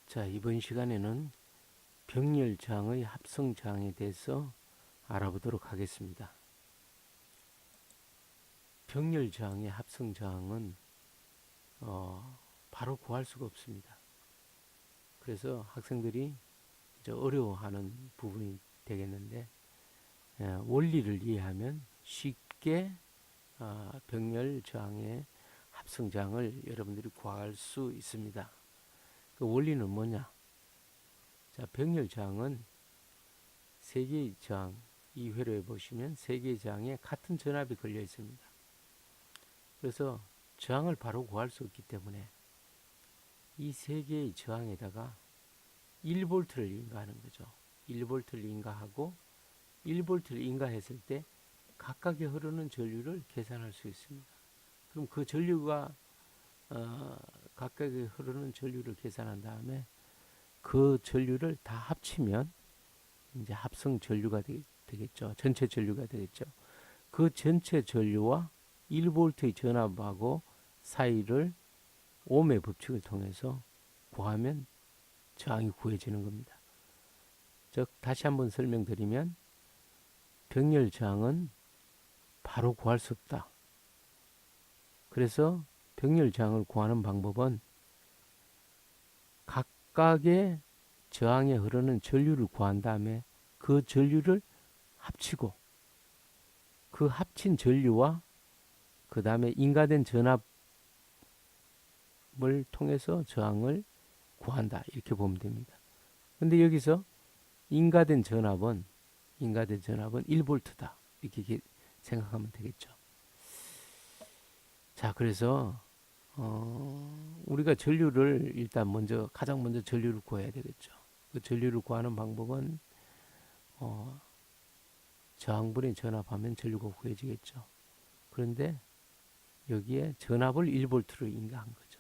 자, 이번 시간에는 병렬저항의 합성저항에 대해서 알아보도록 하겠습니다. 병렬저항의 합성저항은 바로 구할 수가 없습니다. 그래서 학생들이 이제 어려워하는 부분이 되겠는데, 원리를 이해하면 쉽게 병렬저항의 합성저항을 여러분들이 구할 수 있습니다. 그 원리는 뭐냐? 자, 병렬저항은 세 개의 저항, 이 회로에 보시면 세 개의 저항에 같은 전압이 걸려 있습니다. 그래서 저항을 바로 구할 수 없기 때문에 이 세 개의 저항에다가 1V를 인가하는 거죠. 1V를 인가하고 1V를 인가했을 때 각각의 흐르는 전류를 계산할 수 있습니다. 그럼 그 전류가 각각의 흐르는 전류를 계산한 다음에 그 전류를 다 합치면 이제 합성 전류가 되겠죠. 전체 전류가 되겠죠. 그 전체 전류와 1V의 전압하고 사이를 옴의 법칙을 통해서 구하면 저항이 구해지는 겁니다. 즉 다시 한번 설명드리면 병렬 저항은 바로 구할 수 없다. 그래서 병렬 저항을 구하는 방법은 각각의 저항에 흐르는 전류를 구한 다음에 그 전류를 합치고 그 합친 전류와 그 다음에 인가된 전압을 통해서 저항을 구한다. 이렇게 보면 됩니다. 근데 여기서 인가된 전압은 1V다. 이렇게 생각하면 되겠죠. 자, 그래서 우리가 전류를 일단 가장 먼저 전류를 구해야 되겠죠. 그 전류를 구하는 방법은 저항분의 전압하면 전류가 구해지겠죠. 그런데 여기에 전압을 1V로 인가한 거죠.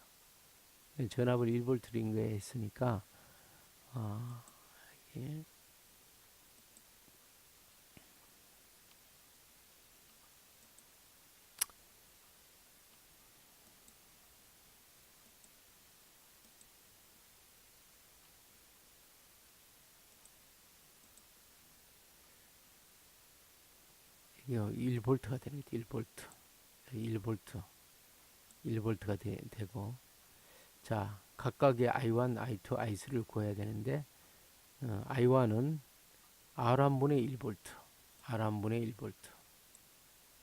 전압을 1V로 인가했으니까 이게 이게 1V가 됩니다. 1V. 1V가 되고, 자, 각각의 I1, I2, I3를 구해야 되는데, I1은 R1분의 1V, R1분의 1V,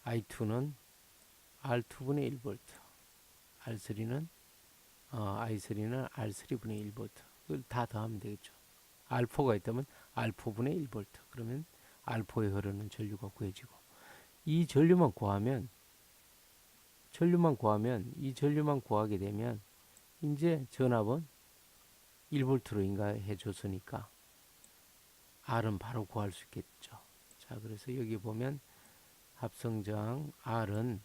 I2는 R2분의 1V, R3는 I3는 R3분의 1V. 그걸 다 더하면 되겠죠. R4가 있다면 R4분의 1V. 그러면 R4에 흐르는 전류가 구해지고, 이 전류만 구하게 되면 이제 전압은 1V로 인가해 줬으니까 R은 바로 구할 수 있겠죠. 자, 그래서 여기 보면 합성저항 R은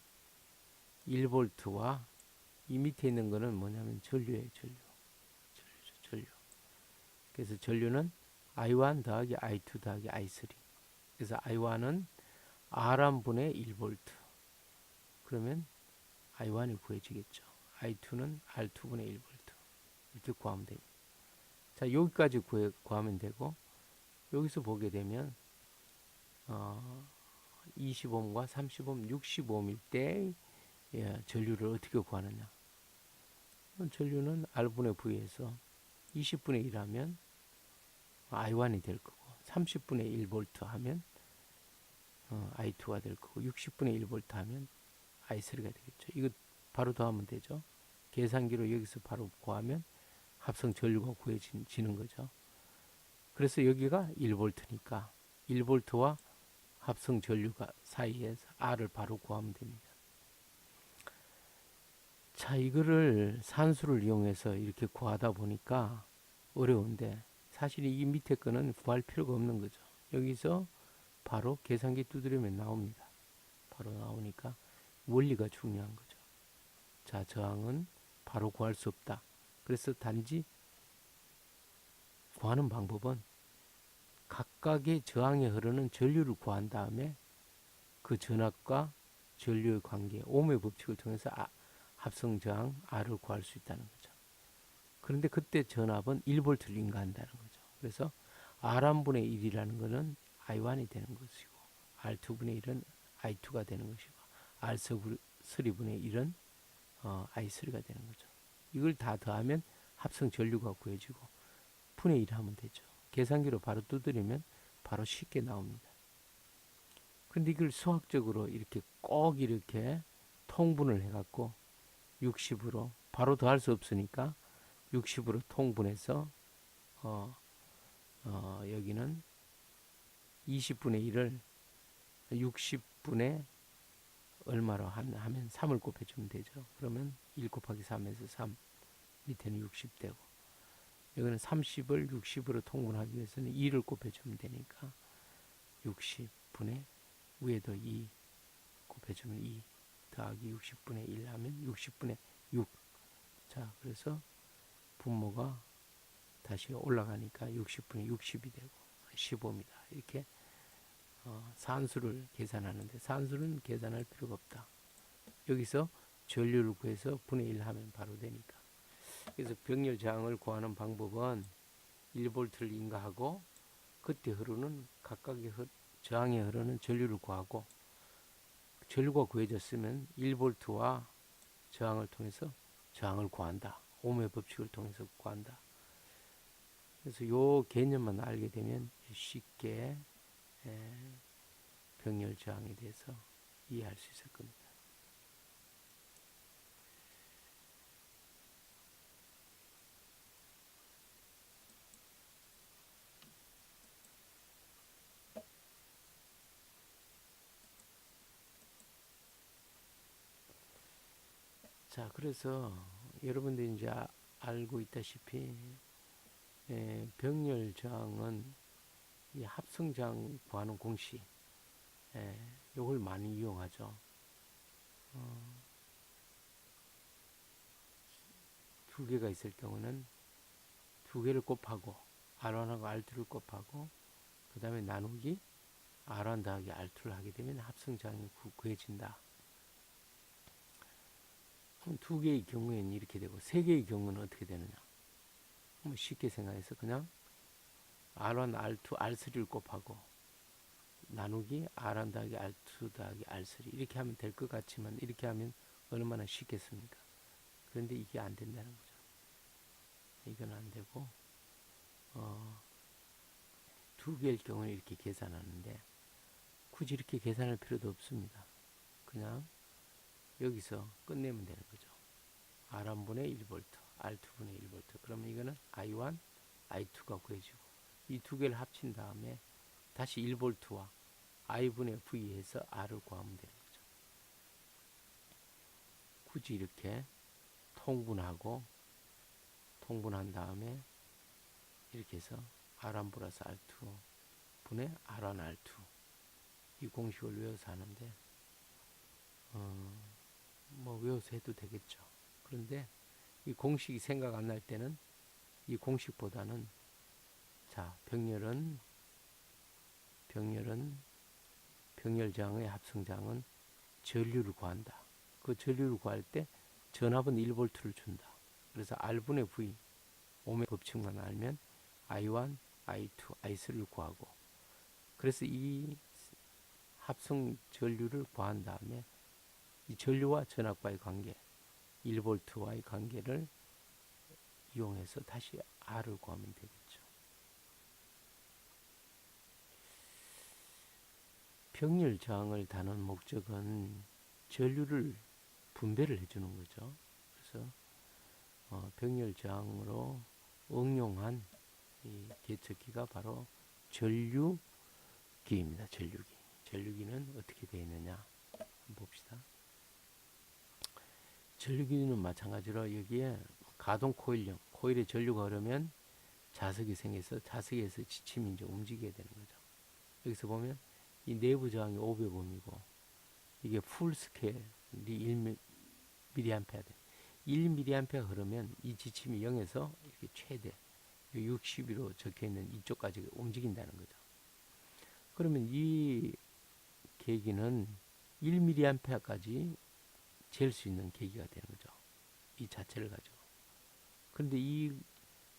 1V와 이 밑에 있는 거는 뭐냐면 전류예요. 전류. 그래서 전류는 I1 더하기 I2 더하기 I3. 그래서 I1은 R1분의 1V. 그러면 I1이 구해지겠죠. I2는 R2분의 1V. 이렇게 구하면 됩니다. 자, 여기까지 구하면 되고, 여기서 보게 되면 20옴과 30옴, 60옴일 때 전류를 어떻게 구하느냐. 전류는 R분의 V에서 20분의 1 하면 I1이 될 거고, 30분의 1V 하면 I2가 될 거고, 60분의 1V 하면 I3가 되겠죠. 이거 바로 더하면 되죠. 계산기로 여기서 바로 구하면 합성 전류가 구해지는 거죠. 그래서 여기가 1V니까 1V와 합성 전류가 사이에서 R을 바로 구하면 됩니다. 자, 이거를 산수를 이용해서 이렇게 구하다 보니까 어려운데, 사실 이 밑에 거는 구할 필요가 없는 거죠. 여기서 바로 계산기 두드리면 나옵니다. 바로 나오니까 원리가 중요한 거죠. 자, 저항은 바로 구할 수 없다. 그래서 단지 구하는 방법은 각각의 저항에 흐르는 전류를 구한 다음에 그 전압과 전류의 관계, 옴의 법칙을 통해서 합성 저항 R을 구할 수 있다는 거죠. 그런데 그때 전압은 1볼트를 인가한다는 거죠. 그래서 R1분의 1이라는 것은 I1이 되는 것이고 R2분의 1은 I2가 되는 것이고 R3분의 1은 I3가 되는 거죠. 이걸 다 더하면 합성 전류가 구해지고 분의 1 하면 되죠. 계산기로 바로 두드리면 바로 쉽게 나옵니다. 근데 이걸 수학적으로 이렇게 꼭 이렇게 통분을 해갖고 60으로 바로 더할 수 없으니까 60으로 통분해서 여기는 20분의 1을 60분의 얼마로 하면 3을 곱해주면 되죠. 그러면 1 곱하기 3에서 3 밑에는 60 되고 여기는 30을 60으로 통분하기 위해서는 2를 곱해주면 되니까 60분의 위에도 2 곱해주면 2 더하기 60분의 1 하면 60분의 6. 자, 그래서 분모가 다시 올라가니까 60분의 60이 되고 15입니다. 이렇게 산수를 계산하는데 산수는 계산할 필요가 없다. 여기서 전류를 구해서 분의 1 하면 바로 되니까. 그래서 병렬 저항을 구하는 방법은 1볼트를 인가하고 그때 흐르는 각각의 저항에 흐르는 전류를 구하고 전류가 구해졌으면 1볼트와 저항을 통해서 저항을 구한다. ohm의 법칙을 통해서 구한다. 그래서 요 개념만 알게 되면 쉽게 병렬 저항에 대해서 이해할 수 있을 겁니다. 자, 그래서 여러분들이 이제 알고 있다시피 병렬 저항은 이 합성 저항 구하는 공식 요걸 많이 이용하죠. 두 개가 있을 경우는 두 개를 곱하고 R1하고 R2를 곱하고 그 다음에 나누기 R1 더하기 R2를 하게 되면 합성 저항이 구해진다. 두 개의 경우에는 이렇게 되고 세 개의 경우는 어떻게 되느냐? 쉽게 생각해서 그냥 R1, R2, R3를 곱하고 나누기 R1 더하기 R2 더하기 R3 이렇게 하면 될 것 같지만 이렇게 하면 얼마나 쉽겠습니까? 그런데 이게 안 된다는 거죠. 이건 안 되고 두 개일 경우는 이렇게 계산하는데 굳이 이렇게 계산할 필요도 없습니다. 그냥 여기서 끝내면 되는 거죠. R1분의 1V, R2분의 1V. 그러면 이거는 I1, I2가 구해지고 이 두 개를 합친 다음에 다시 1V와 I분의 V에서 R을 구하면 되는 거죠. 굳이 이렇게 통분한 다음에 이렇게 해서 R1 플러스 R2 분의 R1, R2 이 공식을 외워서 하는데 뭐 외워서 해도 되겠죠. 그런데 이 공식이 생각 안 날 때는 이 공식보다는 자 병렬 저항의 합성 저항은 전류를 구한다. 그 전류를 구할 때 전압은 1볼트를 준다. 그래서 R분의 V ohm의 법칙만 알면 I1, I2, I3를 구하고 그래서 이 합성 전류를 구한 다음에 이 전류와 전압과의 관계 1볼트와의 관계를 이용해서 다시 R을 구하면 되겠죠. 병렬 저항을 다루는 목적은 전류를 분배를 해주는 거죠. 그래서 병렬 저항으로 응용한 이 계측기가 바로 전류기입니다. 전류기. 전류기는 어떻게 되어 있느냐 한번 봅시다. 전류기는 마찬가지로 여기에 가동 코일형, 코일에 전류가 흐르면 자석이 생겨서 자석에서 지침이 이제 움직이게 되는 거죠. 여기서 보면 이 내부 저항이 500ohm이고 이게 풀 스케일이 1mA 돼. 1mA 흐르면 이 지침이 0에서 이렇게 최대 60으로 적혀 있는 이쪽까지 움직인다는 거죠. 그러면 이 계기는 1mA까지 잴 수 있는 계기가 되는 거죠. 이 자체를 가지고. 그런데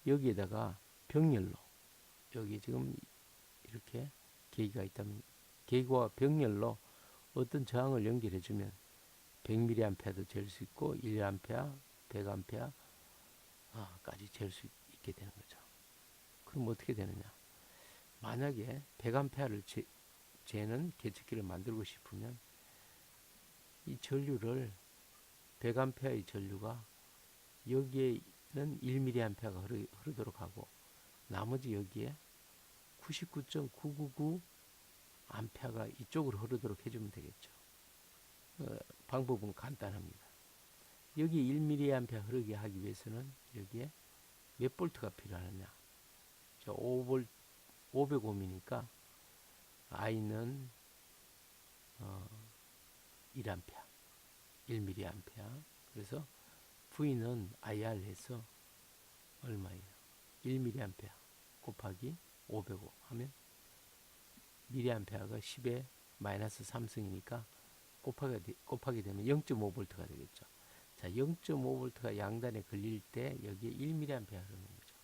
여기에다가 병렬로, 여기 지금 이렇게 계기가 있다면 계기와 병렬로 어떤 저항을 연결해주면 100mA도 잴 수 있고 1A, 100A 까지 잴 수 있게 되는 거죠. 그럼 어떻게 되느냐? 만약에 100A를 재는 계측기를 만들고 싶으면 이 전류를 100A의 전류가 여기에는 1mA가 흐르도록 하고 나머지 여기에 99.999A가 이쪽으로 흐르도록 해주면 되겠죠. 방법은 간단합니다. 여기 1mA 흐르게 하기 위해서는 여기에 몇 볼트가 필요하느냐? 500ohm이니까 I는 1A, 1mA. 그래서 V는 IR 해서 얼마예요? 1mA 곱하기 500호 하면 mA가 10의 마이너스 3승이니까 곱하게 되면 0.5V가 되겠죠. 자, 0.5V가 양단에 걸릴 때 여기에 1mA 흐르는 거죠.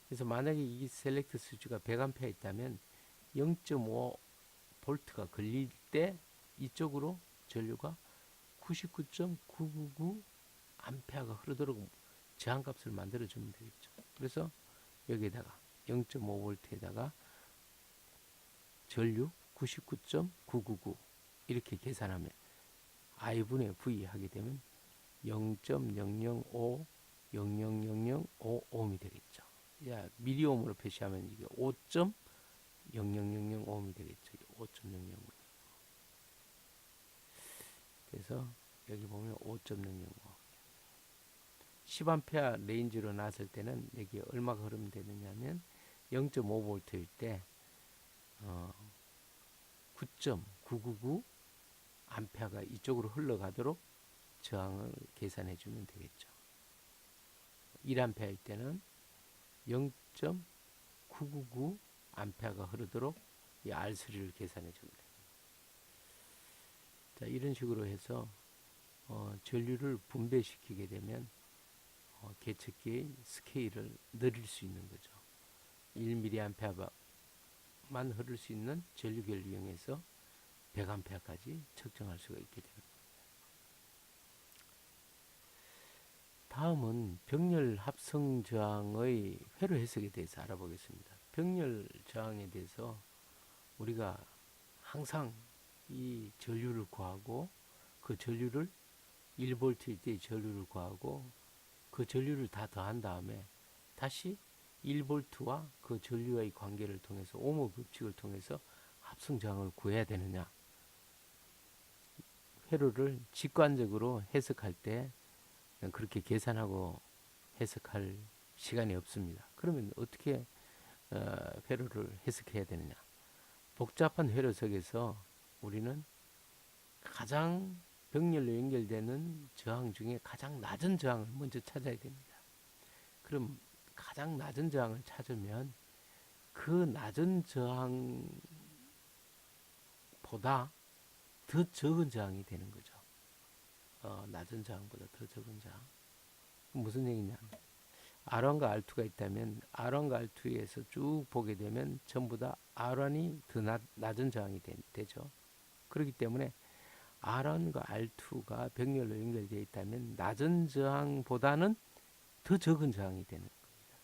그래서 만약에 이 셀렉트 수치가 100A 있다면 0.5V가 걸릴 때 이쪽으로 전류가 99.999A가 흐르도록 저항값을 만들어주면 되겠죠. 그래서 여기에다가 0.5V에다가 전류 99.999 이렇게 계산하면 I분의 V 하게 되면 0.00500005ohm이 되겠죠. 미리옴으로 표시하면 이게 5.0000ohm이 되겠죠. 5.00. 그래서 여기 보면 5.005. 10A 레인지로 나왔을 때는 여기 얼마가 흐르면 되느냐면 0.5V일 때 9.999A가 이쪽으로 흘러가도록 저항을 계산해 주면 되겠죠. 1A일 때는 0.999A가 흐르도록 이 R3를 계산해 주면 됩니다. 자, 이런 식으로 해서 전류를 분배시키게 되면 계측기의 스케일을 늘릴 수 있는 거죠. 1mA만 흐를 수 있는 전류계를 이용해서 100A까지 측정할 수가 있게 되는 겁니다. 다음은 병렬 합성 저항의 회로 해석에 대해서 알아보겠습니다. 병렬 저항에 대해서 우리가 항상 이 전류를 구하고 그 전류를 1V일 때의 전류를 구하고 그 전류를 다 더한 다음에 다시 1V와 그 전류와의 관계를 통해서 오모 법칙을 통해서 합성 저항을 구해야 되느냐. 회로를 직관적으로 해석할 때 그렇게 계산하고 해석할 시간이 없습니다. 그러면 어떻게 회로를 해석해야 되느냐. 복잡한 회로 속에서 우리는 가장 병렬로 연결되는 저항 중에 가장 낮은 저항을 먼저 찾아야 됩니다. 그럼 가장 낮은 저항을 찾으면 그 낮은 저항보다 더 적은 저항이 되는 거죠. 낮은 저항보다 더 적은 저항. 무슨 얘기냐? R1과 R2가 있다면 R1과 R2에서 쭉 보게 되면 전부 다 R1이 더 낮은 저항이 되죠. 그렇기 때문에 R1과 R2가 병렬로 연결되어 있다면 낮은 저항보다는 더 적은 저항이 되는 겁니다.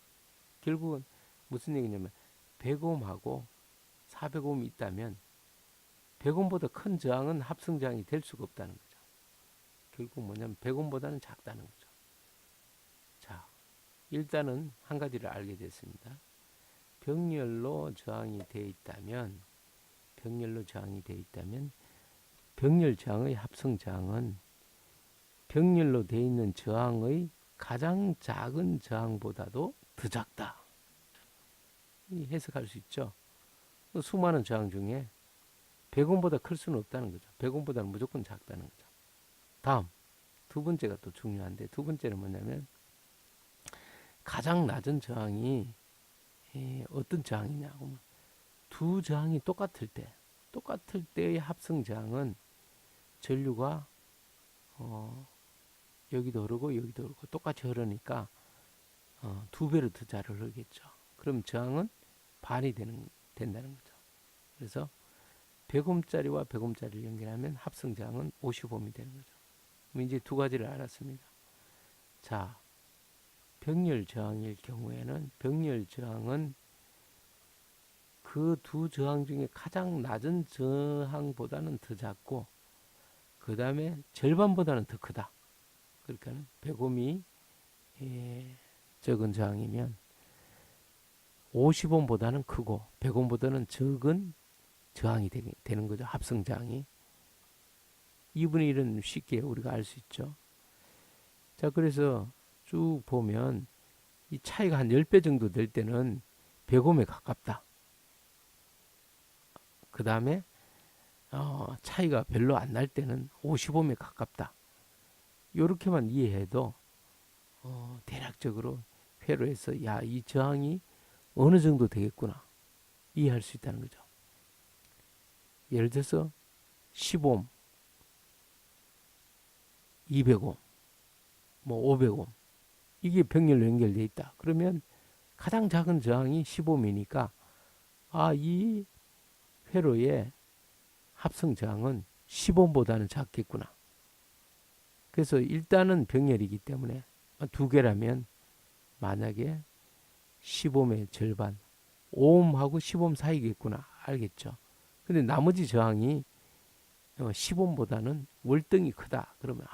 결국은 무슨 얘기냐면 100ohm하고 400ohm이 있다면 100ohm보다 큰 저항은 합성 저항이 될 수가 없다는 거죠. 결국 뭐냐면 100ohm보다는 작다는 거죠. 자, 일단은 한 가지를 알게 됐습니다. 병렬로 저항이 되어 있다면 병렬 저항의 합성 저항은 병렬로 되어 있는 저항의 가장 작은 저항보다도 더 작다. 해석할 수 있죠. 수많은 저항 중에 100ohm보다 클 수는 없다는 거죠. 100ohm보다는 무조건 작다는 거죠. 다음 두 번째가 또 중요한데, 두 번째는 뭐냐면 가장 낮은 저항이 어떤 저항이냐. 두 저항이 똑같을 때의 합성 저항은 전류가 여기도 흐르고 여기도 흐르고 똑같이 흐르니까 두 배로 더 잘 흐르겠죠. 그럼 저항은 반이 된다는 거죠. 그래서 100옴짜리와 100옴짜리를 연결하면 합성 저항은 50옴이 되는 거죠. 그럼 이제 두 가지를 알았습니다. 자, 병렬 저항일 경우에는 병렬 저항은 그 두 저항 중에 가장 낮은 저항보다는 더 작고 그 다음에 절반보다는 더 크다. 그러니까 100옴이 적은 저항이면 50옴보다는 크고 100옴보다는 적은 저항이 되는 거죠. 합성 저항이. 2분의 1은 쉽게 우리가 알 수 있죠. 자, 그래서 쭉 보면 이 차이가 한 10배 정도 될 때는 100옴에 가깝다. 그 다음에 차이가 별로 안 날 때는 50옴에 가깝다. 이렇게만 이해해도 대략적으로 회로에서 야, 이 저항이 어느 정도 되겠구나 이해할 수 있다는 거죠. 예를 들어서 10옴, 200옴, 뭐 500옴 이게 병렬로 연결되어 있다. 그러면 가장 작은 저항이 10옴이니까 이 회로의 합성 저항은 10옴보다는 작겠구나. 그래서 일단은 병렬이기 때문에 두 개라면 만약에 10옴의 절반, 5옴하고 10옴 사이겠구나. 알겠죠? 근데 나머지 저항이 10옴보다는 월등히 크다. 그러면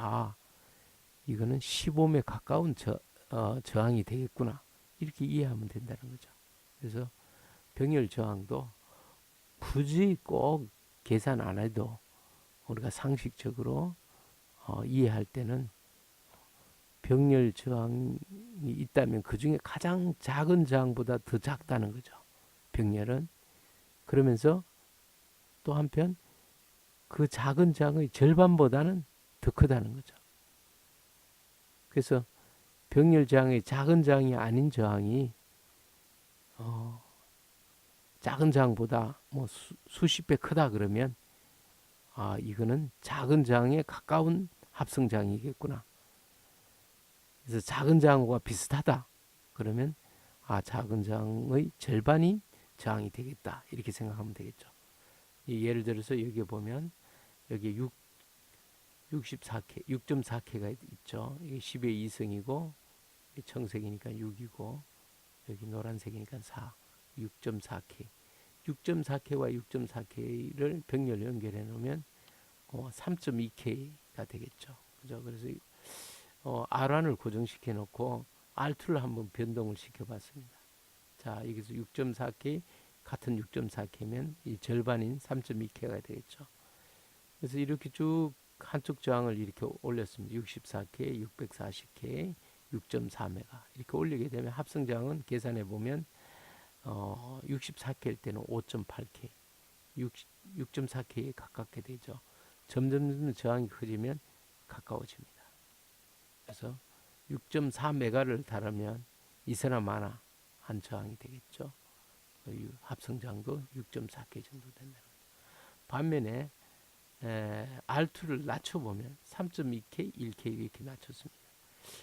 이거는 10옴에 가까운 저항이 되겠구나. 이렇게 이해하면 된다는 거죠. 그래서 병렬 저항도 굳이 꼭 계산 안 해도 우리가 상식적으로 이해할 때는 병렬 저항이 있다면 그 중에 가장 작은 저항보다 더 작다는 거죠. 병렬은. 그러면서 또 한편 그 작은 저항의 절반보다는 더 크다는 거죠. 그래서 병렬 저항의 작은 저항이 아닌 저항이 작은 저항보다 뭐 수십 배 크다 그러면 이거는 작은 저항에 가까운 합성 저항이겠구나. 그래서 작은 저항과 비슷하다. 그러면 작은 저항의 절반이 저항이 되겠다. 이렇게 생각하면 되겠죠. 예를 들어서 여기 보면 여기 64K, 6.4K가 있죠. 이게 10의 2승이고 청색이니까 6이고 여기 노란색이니까 4, 6.4K. 6.4K와 6.4K를 병렬로 연결해 놓으면 3.2K가 되겠죠. 그죠? 그래서 R1을 고정시켜 놓고 R2를 한번 변동을 시켜 봤습니다. 자, 여기서 6.4K 같은 6.4K면 이 절반인 3.2K가 되겠죠. 그래서 이렇게 쭉 한쪽 저항을 이렇게 올렸습니다. 64K, 640K, 6.4메가 이렇게 올리게 되면 합성 저항은 계산해 보면 64K일 때는 5.8K, 6.4K에 가깝게 되죠. 점점 저항이 커지면 가까워집니다. 그래서 6.4메가를 달으면 이서나마나 한 저항이 되겠죠. 합성 저항도 6.4K 정도 된다는 거죠. 반면에 R2를 낮춰보면 3.2K, 1K 이렇게 낮췄습니다.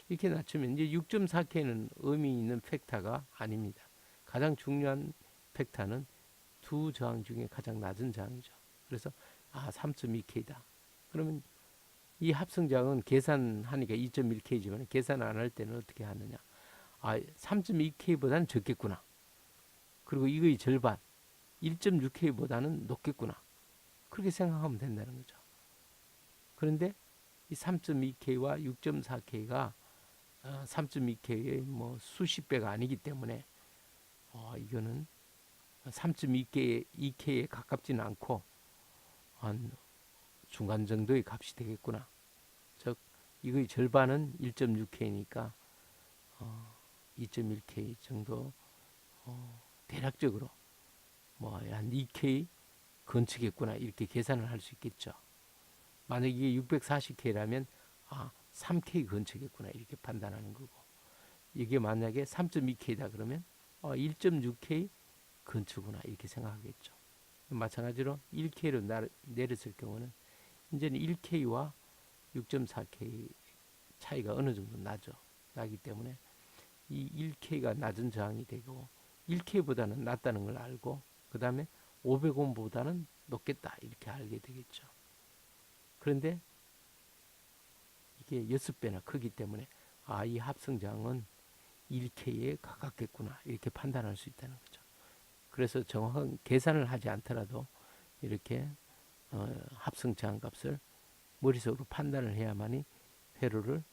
이렇게 낮추면 이제 6.4K는 의미 있는 팩터가 아닙니다. 가장 중요한 팩터는 두 저항 중에 가장 낮은 저항이죠. 그래서 3.2K다. 그러면 이 합성 저항은 계산하니까 2.1K지만 계산 안 할 때는 어떻게 하느냐? 3.2K보다는 적겠구나. 그리고 이거의 절반 1.6K보다는 높겠구나. 그렇게 생각하면 된다는 거죠. 그런데 이 3.2K와 6.4K가 3.2K의 뭐 수십 배가 아니기 때문에 이거는 3.2K에 가깝지는 않고 한 중간 정도의 값이 되겠구나. 즉 이거의 절반은 1.6K니까 2.1K 정도 대략적으로 뭐 한 2K 근처겠구나 이렇게 계산을 할 수 있겠죠. 만약 이게 640K라면 3K 근처겠구나 이렇게 판단하는 거고 이게 만약에 3.2K다 그러면 1.6K 근처구나 이렇게 생각하겠죠. 마찬가지로 1K로 내렸을 경우는 이제는 1K와 6.4K 차이가 어느 정도 나죠. 나기 때문에 이 1K가 낮은 저항이 되고 1K보다는 낮다는 걸 알고 그 다음에 500옴보다는 높겠다 이렇게 알게 되겠죠. 그런데 이게 6배나 크기 때문에 이 합성장은 1K에 가깝겠구나 이렇게 판단할 수 있다는 거죠. 그래서 정확한 계산을 하지 않더라도 이렇게 합성저항 값을 머릿속으로 판단을 해야만이 회로를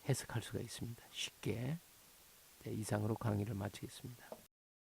해석할 수가 있습니다. 쉽게. 네, 이상으로 강의를 마치겠습니다.